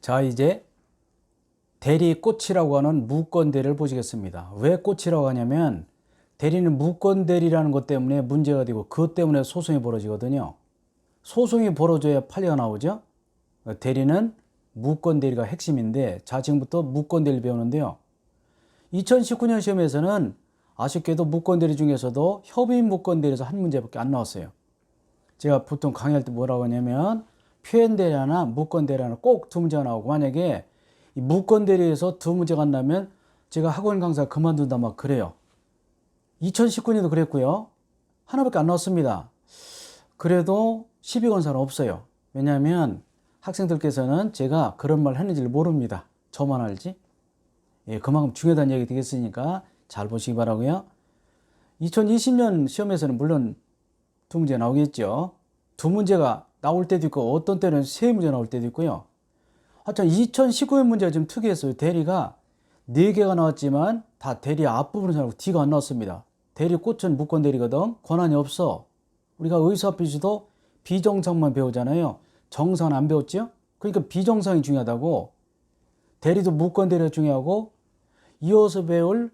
자, 이제 대리꽃이라고 하는 무건대리를 보시겠습니다. 왜 꽃이라고 하냐면 대리는 무건대리라는 것 때문에 문제가 되고 그것 때문에 소송이 벌어지거든요. 소송이 벌어져야 판례가 나오죠. 대리는 무건대리가 핵심인데, 자, 지금부터 무건대리를 배우는데요. 2019년 시험에서는 아쉽게도 무건대리 중에서도 협의인 무건대리에서 한 문제밖에 안 나왔어요. 제가 보통 강의할 때 뭐라고 하냐면 표현대리 하나 무건대리 하나 꼭 두 문제가 나오고, 만약에 이 무건대리에서 두 문제가 안 나면 제가 학원 강사 그만둔다 막 그래요. 2019년도 그랬고요. 하나밖에 안 나왔습니다. 그래도 시비 건 사람 없어요. 왜냐하면 학생들께서는 제가 그런 말 했는지를 모릅니다. 저만 알지. 예, 그만큼 중요하다는 얘기 되겠으니까 잘 보시기 바라고요. 2020년 시험에서는 물론 두 문제 나오겠죠. 두 문제가 나올 때도 있고 어떤 때는 세 문제 나올 때도 있고요. 하여튼 2019년 문제가 좀 특이했어요. 대리가 4개가 나왔지만 다 대리 앞부분을 잘하고 D가 안 나왔습니다. 대리 꽃은 무건대리거든. 권한이 없어. 우리가 의사필시도 비정상만 배우잖아요. 정상은 안 배웠죠? 그러니까 비정상이 중요하다고. 대리도 무건대리가 중요하고, 이어서 배울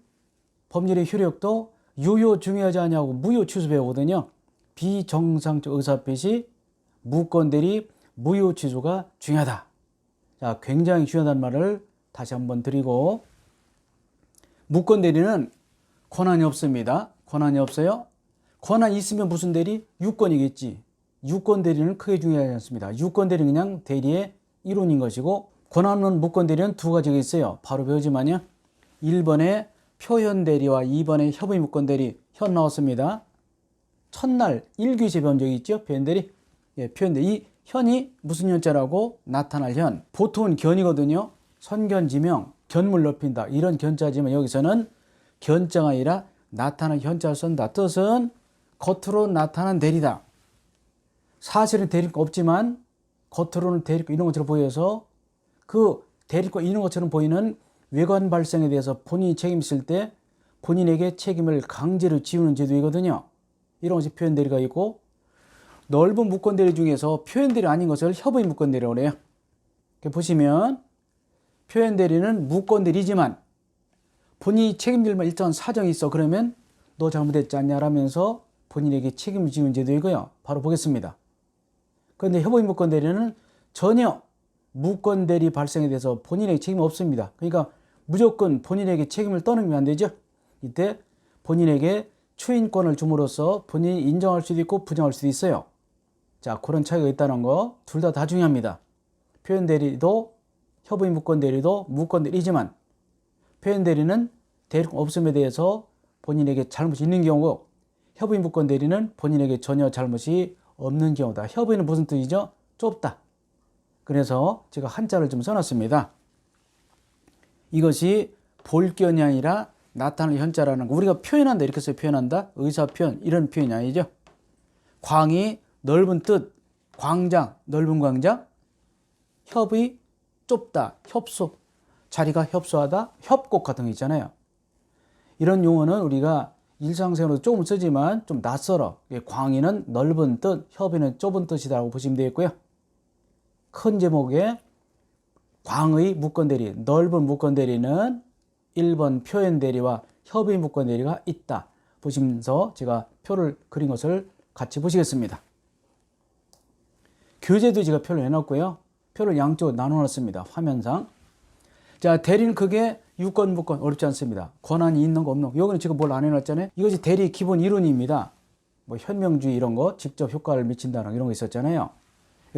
법률의 효력도 유효 중요하지 않냐고 무효 취소 배우거든요. 비정상적 의사필시, 무건대리, 무효 취소가 중요하다. 자, 굉장히 중요하다는 말을 다시 한번 드리고, 무건대리는 권한이 없습니다. 권한이 없어요. 권한이 있으면 무슨 대리? 유권이겠지. 유권대리는 크게 중요하지 않습니다. 유권대리는 그냥 대리의 이론인 것이고, 권한 없는 무건대리는 두 가지가 있어요. 바로 배우지만요. 1번에 표현대리와 2번에 협의 무건대리. 현 나왔습니다. 첫날 1교시에 배운 적이 있죠. 표현대리. 예, 표현대리. 이 현이 무슨 현자라고? 나타날 현. 보통은 견이거든요. 선견지명, 견물 넓힌다. 이런 견자지만 여기서는 견자가 아니라 나타난 현자를 쓴다. 뜻은 겉으로 나타난 대리다. 사실은 대리가 없지만 겉으로는 대리가 있는 것처럼 보여서 그 대리가 있는 것처럼 보이는 외관 발생에 대해서 본인이 책임 있을 때 본인에게 책임을 강제로 지우는 제도이거든요. 이런 것이 표현대리가 있고, 넓은 무건대리 중에서 표현대리 아닌 것을 협의 무건대리라고 해요. 보시면 표현대리는 무건대리지만 본인이 책임질 만 일정한 사정이 있어. 그러면 너 잘못했지 않냐 라면서 본인에게 책임을 지우는 제도이고요. 바로 보겠습니다. 그런데 협의 무건대리는 전혀 무건대리 발생에 대해서 본인에게 책임이 없습니다. 그러니까 무조건 본인에게 책임을 떠넘기면 안 되죠. 이때 본인에게 추인권을 줌으로써 본인이 인정할 수도 있고 부정할 수도 있어요. 자, 그런 차이가 있다는 거 둘 다 중요합니다. 표현대리도 협의 무건대리도 무건대리지만 표현대리는 대리가 없음에 대해서 본인에게 잘못이 있는 경우고, 협의 무건대리는 본인에게 전혀 잘못이 없는 경우다. 협의는 무슨 뜻이죠? 좁다. 그래서 제가 한자를 좀 써놨습니다. 이것이 볼견이 아니라 나타날 현자라는 거. 우리가 표현한다 이렇게 써서 표현한다. 의사표현 이런 표현이 아니죠. 광이 넓은 뜻, 광장 넓은 광장, 협의 좁다, 협소 자리가 협소하다, 협곡 같은 거 있잖아요. 이런 용어는 우리가 일상생활에도 조금 쓰지만 좀 낯설어. 광의는 넓은 뜻, 협의는 좁은 뜻이라고 보시면 되겠고요. 큰 제목에 광의 무건대리, 넓은 무건대리는 1번 표현대리와 협의 무건대리가 있다. 보시면서 제가 표를 그린 것을 같이 보시겠습니다. 교재도 제가 표를 해놨고요. 표를 양쪽으로 나눠놨습니다. 화면상. 자, 대리는 그게 유권, 무권 어렵지 않습니다. 권한이 있는 거 없는 거. 여기는 지금 뭘 안 해놨잖아요. 이것이 대리 기본 이론입니다. 뭐 현명주의 이런 거, 직접 효과를 미친다는 이런 거 있었잖아요.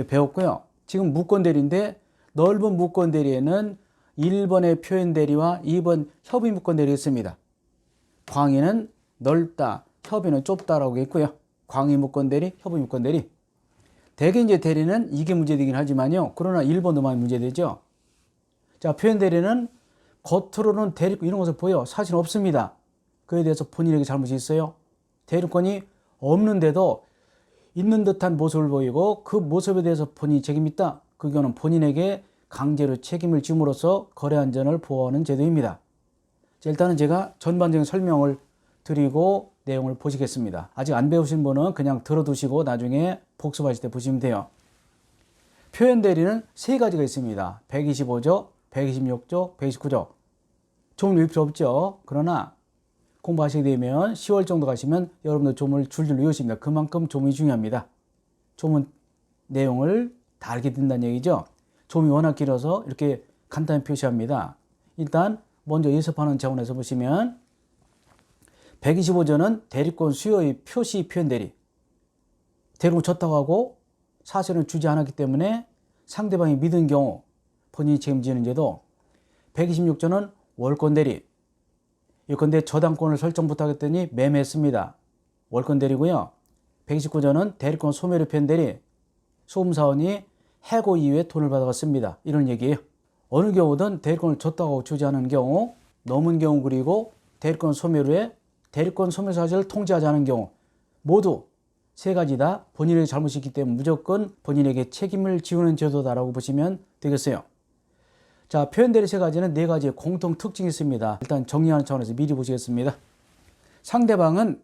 배웠고요. 지금 무건대리인데 넓은 무건대리에는 1번의 표현대리와 2번 협의 무건대리가 있습니다. 광의는 넓다, 협의는 좁다라고 했고요. 광의 무건대리, 협의 무건대리. 대개 이제 대리는 이게 문제되긴 하지만요. 그러나 1번도 많이 문제되죠. 자, 표현대리는 겉으로는 대리권 이런 것을 보여. 사실은 없습니다. 그에 대해서 본인에게 잘못이 있어요. 대리권이 없는데도 있는 듯한 모습을 보이고 그 모습에 대해서 본인이 책임이 있다. 그거는 본인에게 강제로 책임을 지음으로써 거래 안전을 보호하는 제도입니다. 자, 일단은 제가 전반적인 설명을 드리고 내용을 보시겠습니다. 아직 안 배우신 분은 그냥 들어두시고 나중에 복습하실 때 보시면 돼요. 표현 대리는 세 가지가 있습니다. 125조, 126조, 129조. 조문 외울 필요 없죠. 그러나 공부하시게 되면 10월 정도 가시면 여러분들 조문을 줄줄 외우십니다. 그만큼 조문이 중요합니다. 조문 내용을 다 알게 된다는 얘기죠. 조문이 워낙 길어서 이렇게 간단히 표시합니다. 일단 먼저 예습하는 차원에서 보시면 125조는 대리권 수요의 표시 표현 대리. 대리권 줬다고 하고 사실은 주지 않았기 때문에 상대방이 믿은 경우 본인이 책임지는 제도. 126조는 월권 대리. 예컨대 저당권을 설정 부탁했더니 매매했습니다. 월권 대리고요. 129조는 대리권 소멸의 표현 대리. 소음사원이 해고 이후에 돈을 받아갔습니다. 이런 얘기예요. 어느 경우든 대리권을 줬다고 주지 않은 경우, 넘은 경우, 그리고 대리권 소멸 후에 대리권 소멸 사실을 통지하지 않은 경우 모두 세 가지 다 본인의 잘못이 있기 때문에 무조건 본인에게 책임을 지우는 제도다라고 보시면 되겠어요. 자, 표현 대리 세 가지는 네 가지의 공통 특징이 있습니다. 일단 정리하는 차원에서 미리 보시겠습니다. 상대방은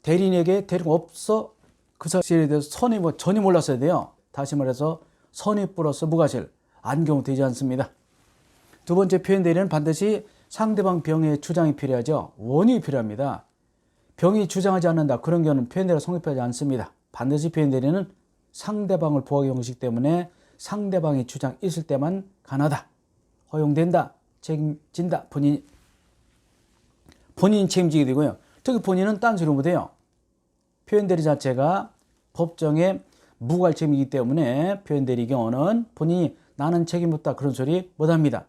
대리인에게 대리권 없어 그 사실에 대해서 전혀 몰랐어야 돼요. 다시 말해서 선의 플러스 무과실, 안 경우 되지 않습니다. 두 번째 표현 대리는 반드시 상대방 병의 주장이 필요하죠. 원인이 필요합니다. 병이 주장하지 않는다. 그런 경우는 표현 대리가 성립하지 않습니다. 반드시 표현 대리는 상대방을 보호하기 형식 때문에 상대방의 주장이 있을 때만 가능하다. 허용된다. 책임진다. 본인이 책임지게 되고요. 특히 본인은 딴소리 못해요. 표현 대리 자체가 법정의 무과할 책임이기 때문에 표현 대리 경우는 본인이 나는 책임 없다 그런 소리 못합니다.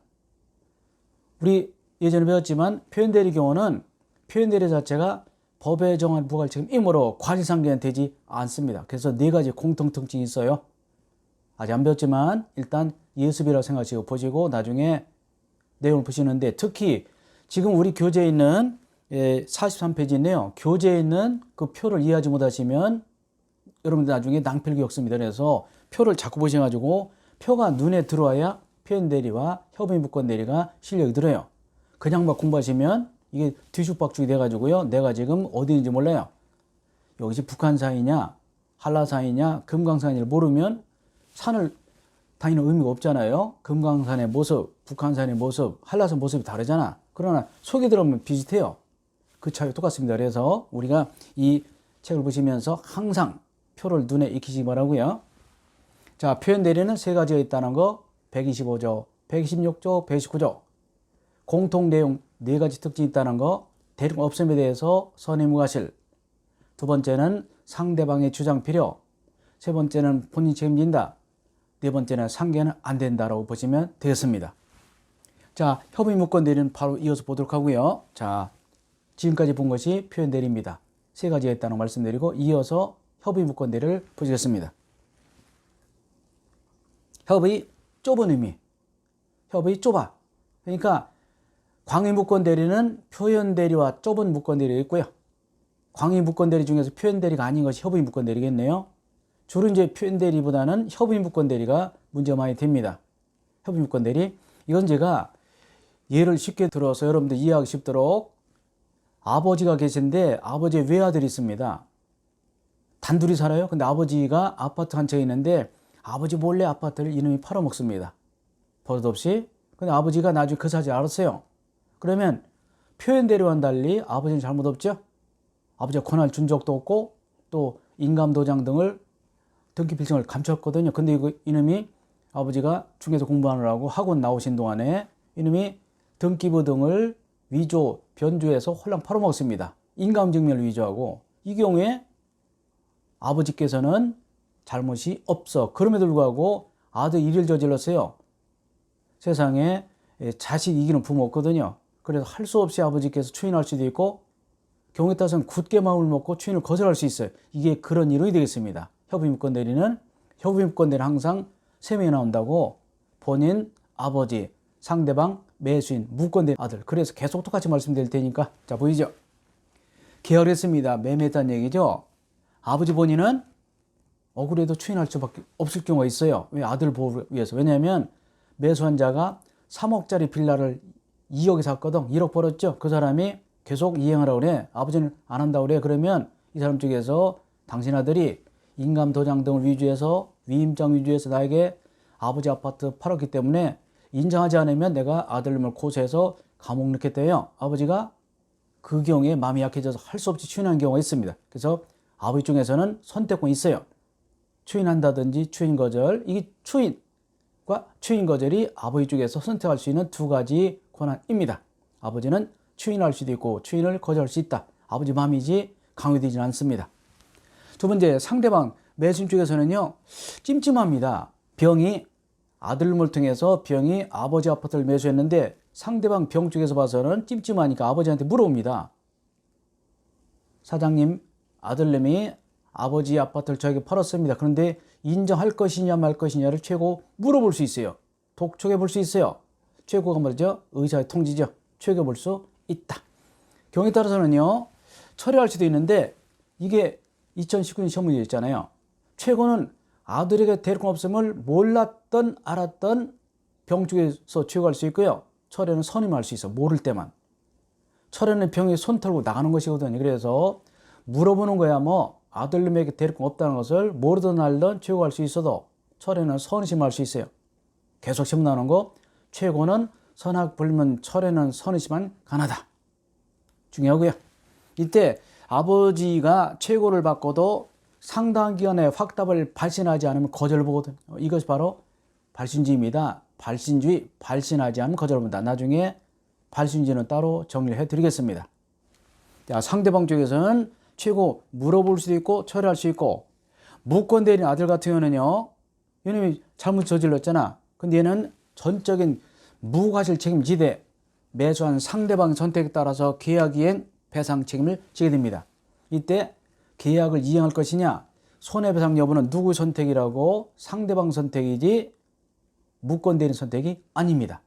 우리 예전에 배웠지만 표현 대리 경우는 표현 대리 자체가 법에 정한 무과할 책임이므로 과실상계는 되지 않습니다. 그래서 네 가지 공통 특징이 있어요. 아직 안 배웠지만 일단 예습이라고 생각하시고 보시고 나중에 내용을 보시는데, 특히 지금 우리 교재에 있는 43페이지인데요. 교재에 있는 그 표를 이해하지 못하시면 여러분들 나중에 낭필기 겪습니다. 그래서 표를 자꾸 보셔가지고 표가 눈에 들어와야 표현 대리와 협의 무권 대리가 실력이 들어요. 그냥 막 공부하시면 이게 뒤죽박죽이 돼가지고요. 내가 지금 어디 있는지 몰라요. 여기서 북한산이냐 한라산이냐 금강산을 모르면 산을 다니는 의미가 없잖아요. 금강산의 모습, 북한산의 모습, 한라산 모습이 다르잖아. 그러나 속에 들어오면 비슷해요. 그 차이가 똑같습니다. 그래서 우리가 이 책을 보시면서 항상 표를 눈에 익히시기 바라고요. 자, 표현 대리는 세 가지가 있다는 거, 125조, 126조, 129조. 공통 내용 네 가지 특징이 있다는 거, 대리권 없음에 대해서 선의무과실. 두 번째는 상대방의 주장 필요. 세 번째는 본인이 책임진다. 네 번째는 상계는 안 된다라고 보시면 되겠습니다. 자, 협의 무권 대리는 바로 이어서 보도록 하고요. 자, 지금까지 본 것이 표현 대리입니다. 세 가지가 있다는 거 말씀드리고 이어서 협의 무권 대리를 보시겠습니다. 협의 좁은 의미. 협의 좁아. 그러니까 광의 무권 대리는 표현 대리와 좁은 무권 대리가 있고요. 광의 무권 대리 중에서 표현 대리가 아닌 것이 협의 무권 대리겠네요. 주로 이제 표현 대리보다는 협의 무권 대리가 문제가 많이 됩니다. 협의 무권 대리. 이건 제가 예를 쉽게 들어서 여러분들 이해하기 쉽도록, 아버지가 계신데 아버지의 외아들이 있습니다. 단둘이 살아요. 근데 아버지가 아파트 한 채에 있는데 아버지 몰래 아파트를 이놈이 팔아먹습니다. 버릇없이. 근데 아버지가 나중에 그 사실을 알았어요. 그러면 표현 대리와는 달리 아버지는 잘못 없죠. 아버지가 권한을 준 적도 없고 또 인감 도장 등을 등기 필증을 감췄거든요. 근데 이놈이 아버지가 중에서 공부하느라고 학원 나오신 동안에 이놈이 등기부 등을 위조, 변조해서 홀랑 팔아먹습니다. 인감증명을 위조하고. 이 경우에 아버지께서는 잘못이 없어. 그럼에도 불구하고 아들 일을 저질렀어요. 세상에 자식 이기는 부모 없거든요. 그래서 할 수 없이 아버지께서 추인할 수도 있고 경우에 따라서는 굳게 마음을 먹고 추인을 거절할 수 있어요. 이게 그런 이론이 되겠습니다. 협의무권 대리는 항상 세 명이 나온다고, 본인, 아버지, 상대방, 매수인, 무권된 아들. 그래서 계속 똑같이 말씀드릴 테니까. 자, 보이죠? 계열했습니다. 매매했다는 얘기죠. 아버지 본인은 억울해도 추인할 수밖에 없을 경우가 있어요. 왜? 아들 보호를 위해서. 왜냐하면 매수한 자가 3억짜리 빌라를 2억에 샀거든. 1억 벌었죠. 그 사람이 계속 이행하라고 그래. 아버지는 안 한다고 그래. 그러면 이 사람 쪽에서 당신 아들이 인감 도장 등을 위조해서 위임장 위조해서 나에게 아버지 아파트 팔았기 때문에 인정하지 않으면 내가 아들님을 고소해서 감옥 넣겠대요. 아버지가 그 경우에 마음이 약해져서 할 수 없이 추인하는 경우가 있습니다. 그래서 아버지 중에서는 선택권이 있어요. 추인한다든지 추인 거절. 이게 추인과 추인 거절이 아버지 쪽에서 선택할 수 있는 두 가지 권한입니다. 아버지는 추인할 수도 있고 추인을 거절할 수 있다. 아버지 마음이지 강요되지는 않습니다. 두 번째, 상대방 매수인 쪽에서는요, 찜찜합니다. 병이 아들놈을 통해서 병이 아버지 아파트를 매수했는데 상대방 병 쪽에서 봐서는 찜찜하니까 아버지한테 물어봅니다. 사장님, 아들놈이 아버지 아파트를 저에게 팔았습니다. 그런데 인정할 것이냐 말 것이냐를 최고 물어볼 수 있어요. 독촉해 볼 수 있어요. 최고가 뭐죠? 의사의 통지죠. 최고 볼 수 있다. 경우에 따라서는요, 철회할 수도 있는데 이게 2019년 시험 문제 있잖아요. 최고는 아들에게 대리권 없음을 몰랐던 알았던 병 쪽에서 최고할 수 있고요. 철회는 선임할 수 있어. 모를 때만. 철회는 병에 손 털고 나가는 것이거든요. 그래서 물어보는 거야 뭐 아들님에게 대리권 없다는 것을 모르던 알던 최고할 수 있어도 철회는 선의심할 수 있어요. 계속 시험 나오는 거 최고는 선악 불문, 철회는 선의심만 가능하다. 중요하고요. 이때 아버지가 최고를 받고도 상당한 기간에 확답을 발신하지 않으면 거절을 보거든요. 이것이 바로 발신주의입니다. 발신주의, 발신하지 않으면 거절을 본다. 나중에 발신주의는 따로 정리를 해드리겠습니다. 자, 상대방 쪽에서는 최고 물어볼 수도 있고 철회할 수 있고, 무권대리인 아들 같은 경우는요, 이놈이 잘못 저질렀잖아. 근데 얘는 전적인 무과실 책임 지대, 매수한 상대방 선택에 따라서 계약이행 배상 책임을 지게 됩니다. 이때 계약을 이행할 것이냐, 손해배상 여부는 누구 선택이라고? 상대방 선택이지 무권대리인 선택이 아닙니다.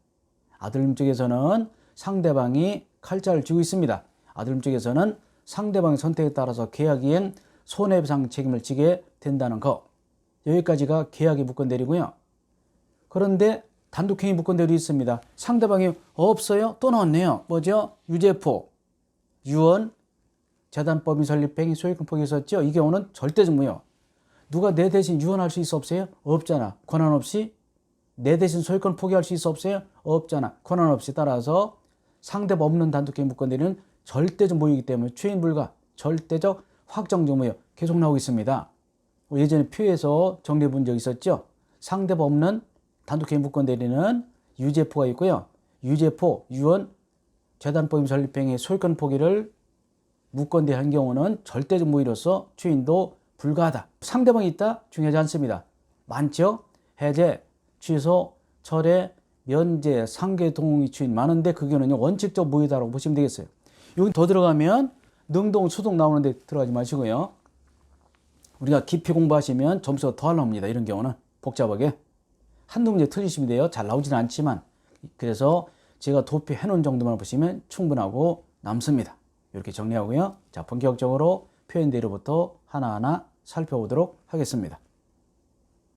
아들님 쪽에서는 상대방이 칼자를 쥐고 있습니다. 아들님 쪽에서는 상대방의 선택에 따라서 계약이행 손해배상 책임을 지게 된다는 거. 여기까지가 계약의 무권대리고요. 그런데 단독행위 무권대리 있습니다. 상대방이 없어요? 또 나왔네요. 뭐죠? 유죄포, 유언, 재단법인 설립행위, 소유권 포기 있었죠? 이 경우는 절대적 무효. 누가 내 대신 유언할 수 있어 없어요? 없잖아. 권한 없이. 내 대신 소유권 포기할 수 있어 없어요? 없잖아. 권한 없이. 따라서 상대방 없는 단독행위 무권대리는 절대적 무효이기 때문에 추인 불가, 절대적 확정적 무효 계속 나오고 있습니다. 예전에 표에서 정리해 본 적 있었죠? 상대방 없는 단독행위 무권대리는 유죄포가 있고요. 유죄포, 유언, 재단법인 설립행위, 소유권 포기를 무권대리한 경우는 절대적 무효로서 추인도 불가하다. 상대방이 있다? 중요하지 않습니다. 많죠? 해제, 취소, 철회, 면제, 상계, 동의, 추인 많은데 그 경우는 원칙적 무효다라고 보시면 되겠어요. 여기 더 들어가면 능동, 수동 나오는데 들어가지 마시고요. 우리가 깊이 공부하시면 점수가 더 나옵니다. 이런 경우는 복잡하게. 한두 문제 틀리시면 돼요. 잘 나오지는 않지만. 그래서 제가 도표해 놓은 정도만 보시면 충분하고 남습니다. 이렇게 정리하고요. 자, 본격적으로 표현대로부터 하나하나 살펴보도록 하겠습니다.